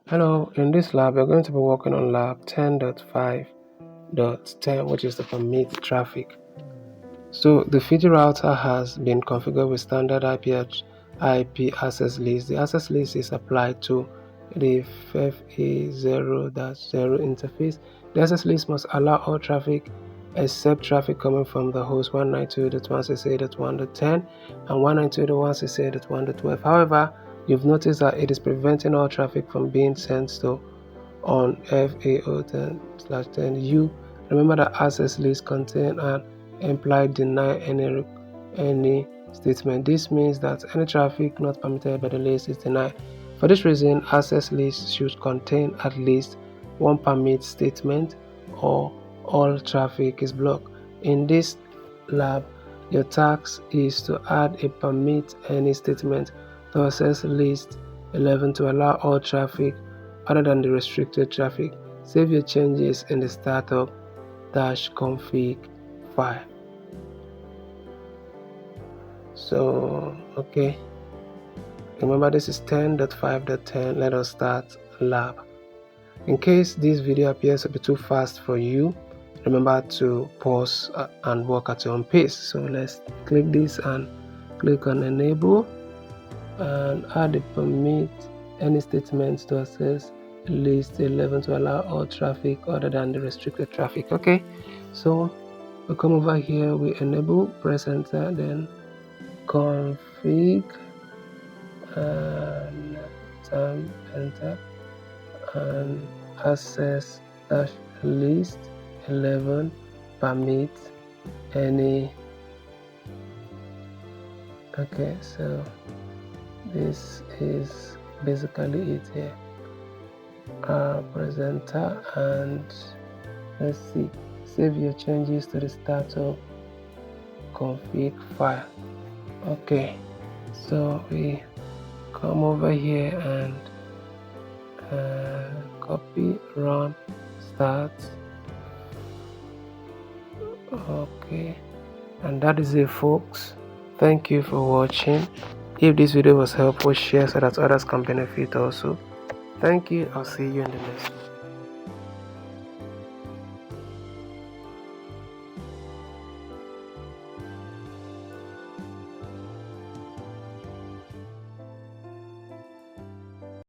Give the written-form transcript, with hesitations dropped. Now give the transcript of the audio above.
Hello, in this lab we're going to be working on lab 10.5.10, which is the permit traffic. So the FIDI router has been configured with standard IP access list. The access list is applied to the FA0-0 interface. The access list must allow all traffic except traffic coming from the host 192.168.1.10 and 192.168.1.12. However, you've noticed that it is preventing all traffic from being sent to on FAO10/10. Remember that access list contain an implied deny any statement. This means that any traffic not permitted by the list is denied. For this reason, access list should contain at least one permit statement or all traffic is blocked. In this lab, your task is to add a permit any statement to access list 11 to allow all traffic other than the restricted traffic. Save your changes in the startup-config file. So, okay. Remember, this is 10.5.10. Let us start lab. In case this video appears to be too fast for you, remember to pause and work at your own pace. So let's click this and click on enable and add a permit any statements to access list 11 to allow all traffic other than the restricted traffic. Okay, so we come over here, we enable, press enter, then config and enter and access dash list 11 permit any. Okay, so this is basically it here. Presenter, and let's see, save your changes to the startup config file. Okay, so we come over here and copy, run, start. Okay, and that is it, folks. Thank you for watching. If this video was helpful, share so that others can benefit also. Thank you. I'll see you in the next one.